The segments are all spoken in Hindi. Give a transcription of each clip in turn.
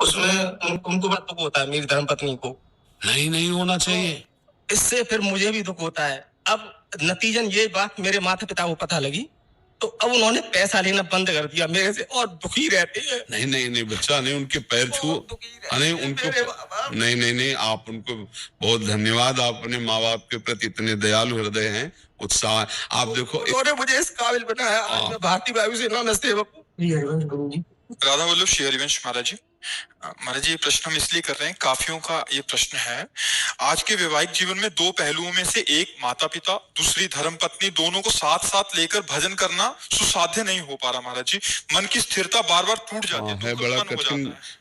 उसमें उनको बड़ा दुख होता है, मेरी धर्मपत्नी को। नहीं, नहीं होना चाहिए। तो इससे फिर मुझे भी दुख होता है। अब नतीजन ये बात मेरे माता पिता को पता लगी, तो अब उन्होंने पैसा लेना बंद कर दिया मेरे से और दुखी रहते हैं। नहीं, नहीं, नहीं बच्चा, नहीं उनके पैर छू, नहीं उनको, नहीं, नहीं, नहीं, आप उनको बहुत धन्यवाद, आप अपने माँ बाप के प्रति इतने दयालु हृदय हैं, उत्साह। आप देखो उन्होंने मुझे इस काबिल बनाया। आज मैं भारतीय वायुसेना में सेवक हूँ। राधा वल्लभ श्री हरिवंश महाराज जी, महाराज जी ये प्रश्न हम इसलिए कर रहे हैं, काफियों का ये प्रश्न है। आज के वैवाहिक जीवन में दो पहलुओं में से एक माता पिता, दूसरी धर्म पत्नी, दोनों को साथ साथ लेकर भजन करना सुसाध्य नहीं हो पा रहा महाराज जी। मन की स्थिरता बार बार टूट जाती है। बड़ा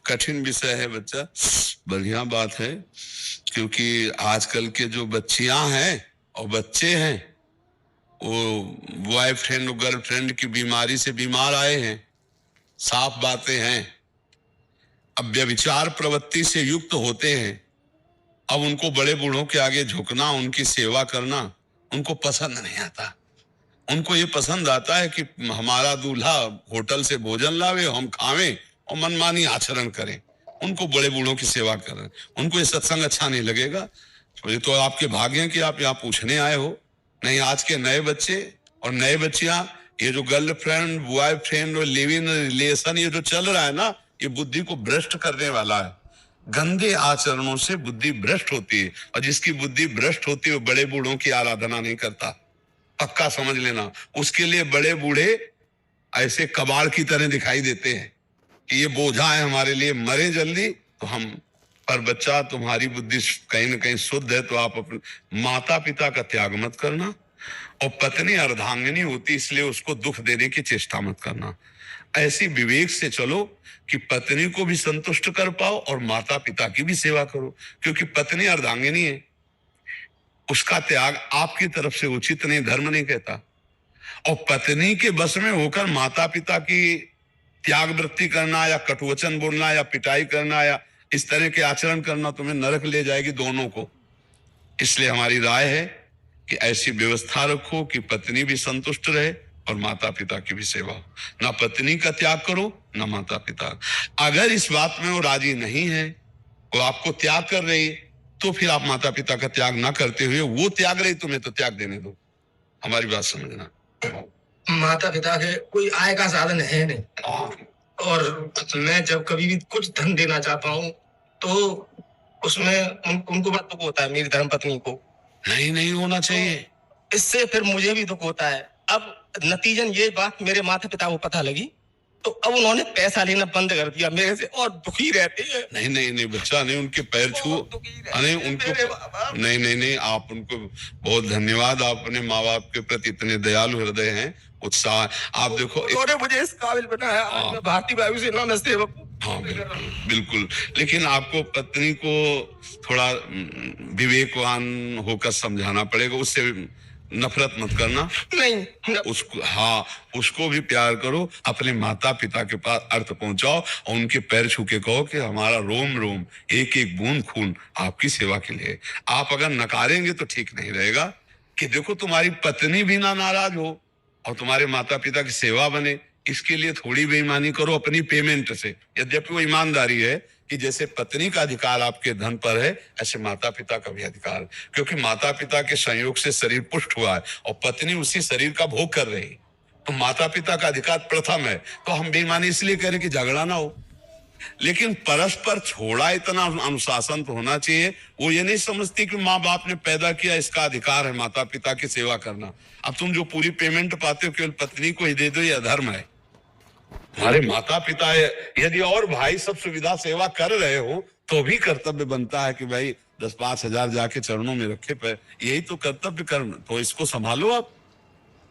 कठिन विषय है बच्चा, बढ़िया बात है, क्योंकि आजकल के जो बच्चियां हैं और बच्चे हैं वो बॉयफ्रेंड और गर्लफ्रेंड की बीमारी से बीमार आए हैं, साफ बातें हैं। अब व्यभिचार प्रवृत्ति से युक्त होते हैं। अब उनको बड़े बूढ़ों के आगे झुकना, उनकी सेवा करना उनको पसंद नहीं आता। उनको ये पसंद आता है कि हमारा दूल्हा होटल से भोजन लावे, हम खावें और मनमानी आचरण करें। उनको बड़े बूढ़ों की सेवा करें। उनको ये सत्संग अच्छा नहीं लगेगा। तो ये तो आपके भाग्य हैं कि आप यहाँ पूछने आए हो। नहीं, आज के नए बच्चे और नए बच्चियां, ये जो गर्लफ्रेंड बॉयफ्रेंड और लिव इन रिलेशन ये जो चल रहा है ना, ये बुद्धि को भ्रष्ट करने वाला है। गंदे आचरणों से बुद्धि भ्रष्ट होती है, और जिसकी बुद्धि भ्रष्ट होती है वो बड़े बूढ़ों की आराधना नहीं करता। पक्का समझ लेना। उसके लिए बड़े बूढ़े ऐसे कबाड़ की तरह दिखाई देते हैं कि ये बोझा है हमारे लिए, मरे जल्दी तो हम। पर बच्चा, तुम्हारी बुद्धि कहीं ना कहीं शुद्ध है, तो आप अपने माता पिता का त्याग मत करना। और पत्नी अर्धांगिनी होती, इसलिए उसको दुख देने की चेष्टा मत करना। ऐसी विवेक से चलो कि पत्नी को भी संतुष्ट कर पाओ और माता पिता की भी सेवा करो, क्योंकि पत्नी अर्धांगिनी है। उसका त्याग आपकी तरफ से उचित नहीं, धर्म नहीं कहता। और पत्नी के बस में होकर माता पिता की त्याग वृत्ति करना या कटुवचन बोलना या पिटाई करना या इस तरह के आचरण करना तुम्हें नरक ले जाएगी दोनों को। इसलिए हमारी राय है कि ऐसी व्यवस्था रखो कि पत्नी भी संतुष्ट रहे और माता पिता की भी सेवा हो। ना पत्नी का त्याग करो ना माता पिता। अगर इस बात में वो राजी नहीं है, वो आपको त्याग कर रही है, तो फिर आप माता पिता का त्याग ना करते हुए वो त्याग रही, तुम्हें तो त्याग देने दो। हमारी बात समझना। माता पिता के कोई आय का साधन है नहीं, और मैं जब कभी भी कुछ धन देना चाहता हूँ तो उसमें उनको बड़ा दुख होता है, मेरी धर्मपत्नी को। नहीं, नहीं होना चाहिए। तो इससे फिर मुझे भी दुख होता है। अब नतीजन ये बात मेरे माता पिता को पता लगी, तो अब उन्होंने पैसा लेना बंद कर दिया मेरे से और दुखी रहते हैं। नहीं, नहीं, नहीं बच्चा, नहीं उनके पैर छू, नहीं उनको, नहीं, नहीं, नहीं, आप उनको बहुत धन्यवाद, आप अपने माँ बाप के प्रति इतने दयालु हृदय हैं, उत्साह। आप देखो, उन्होंने मुझे इस काबिल बनाया। आज मैं भारतीय वायुसेना में सेवक हूँ। हाँ बिल्कुल, लेकिन आपको पत्नी को थोड़ा विवेकवान होकर समझाना पड़ेगा। उससे नफरत मत करना। नहीं, उसको, हाँ, उसको भी प्यार करो। अपने माता पिता के पास अर्थ पहुंचाओ और उनके पैर छू के कहो कि हमारा रोम रोम, एक एक बूंद खून आपकी सेवा के लिए। आप अगर नकारेंगे तो ठीक नहीं रहेगा कि देखो तुम्हारी पत्नी भी ना नाराज हो और तुम्हारे माता पिता की सेवा बने। इसके लिए थोड़ी बेईमानी करो अपनी पेमेंट से। यद्यपि वो ईमानदारी है कि जैसे पत्नी का अधिकार आपके धन पर है, ऐसे माता पिता का भी अधिकार, क्योंकि माता पिता के संयोग से शरीर पुष्ट हुआ है और पत्नी उसी शरीर का भोग कर रही, तो माता पिता का अधिकार प्रथम है। तो हम बेईमानी इसलिए कह रहे कि झगड़ा ना हो, लेकिन परस्पर छोड़ा इतना अनुशासन तो होना चाहिए। वो ये नहीं समझती कि माँ बाप ने पैदा किया, इसका अधिकार है माता पिता की सेवा करना। अब तुम जो पूरी पेमेंट पाते हो केवल पत्नी को ही दे दो, ये अधर्म है। हमारे माता पिता यदि और भाई सब सुविधा सेवा कर रहे हो तो भी कर्तव्य बनता है कि भाई 10-5 हजार जाके चरणों में रखे पे, यही तो कर्तव्य कर्म। तो इसको संभालो आप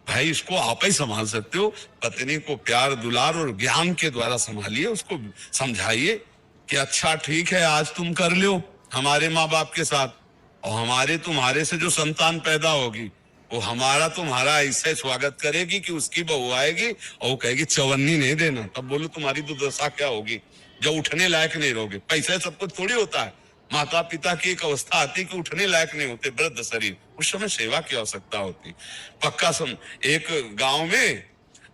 भाई, इसको आप ही संभाल सकते हो। पत्नी को प्यार दुलार और ज्ञान के द्वारा संभालिए, उसको समझाइए कि अच्छा ठीक है आज तुम कर लो हमारे माँ बाप के साथ, और हमारे तुम्हारे से जो संतान पैदा होगी वो हमारा तुम्हारा ऐसे स्वागत करेगी कि उसकी बहू आएगी और वो कहेगी चवन्नी नहीं देना। तब बोलो तुम्हारी दुर्दशा क्या होगी, जब उठने लायक नहीं रहोगे। पैसा सब कुछ थोड़ी होता है। माता पिता की एक अवस्था आती कि उठने लायक नहीं होते, वृद्ध शरीर, उस समय सेवा की आवश्यकता होती। पक्का एक गांव में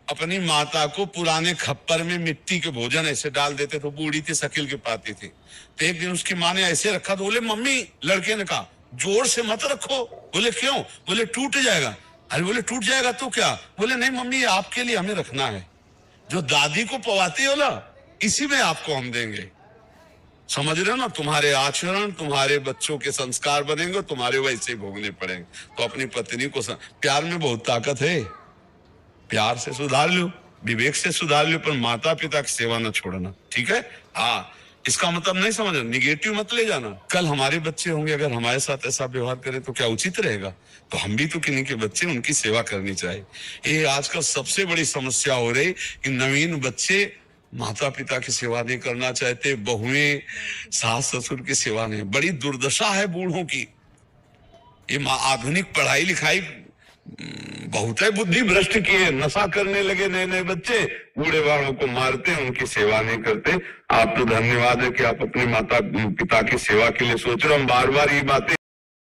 अपनी माता को पुराने खप्पर में मिट्टी के भोजन ऐसे डाल देते तो बूढ़ी थी, शकील के पाती थी। तो एक दिन उसकी माँ ने ऐसे रखा तो बोले मम्मी, लड़के ने कहा जोर से मत रखो। बोले क्यों? बोले टूट जाएगा। अरे बोले टूट जाएगा तो क्या? बोले नहीं मम्मी, ये आपके लिए हमें रखना है, जो दादी को पवाती हो ना इसी में आपको हम देंगे। समझ रहे हो ना, तुम्हारे आचरण तुम्हारे बच्चों के संस्कार बनेंगे, तुम्हारे वैसे ही भोगने पड़ेंगे। तो अपनी पत्नी को प्यार में बहुत ताकत है, प्यार से सुधार लो, विवेक से सुधार लो, पर माता पिता की सेवा न छोड़ना, ठीक है? हाँ, इसका मतलब नहीं समझना, निगेटिव मत ले जाना। कल हमारे बच्चे होंगे, अगर हमारे साथ ऐसा व्यवहार करें तो क्या उचित रहेगा? तो हम भी तो किन्हीं के बच्चे, उनकी सेवा करनी चाहिए। ये आजकल सबसे बड़ी समस्या हो रही कि नवीन बच्चे माता पिता की सेवा नहीं करना चाहते, बहुएं सास ससुर की सेवा नहीं। बड़ी दुर्दशा है बूढ़ों की। ये आधुनिक पढ़ाई लिखाई बहुत है बुद्धि भ्रष्ट किए, नशा करने लगे नए नए बच्चे, बूढ़े वालों को मारते हैं, उनकी सेवा नहीं करते। आप तो धन्यवाद है कि आप अपने माता पिता की सेवा के लिए सोच रहे हो। हम बार बार ये बातें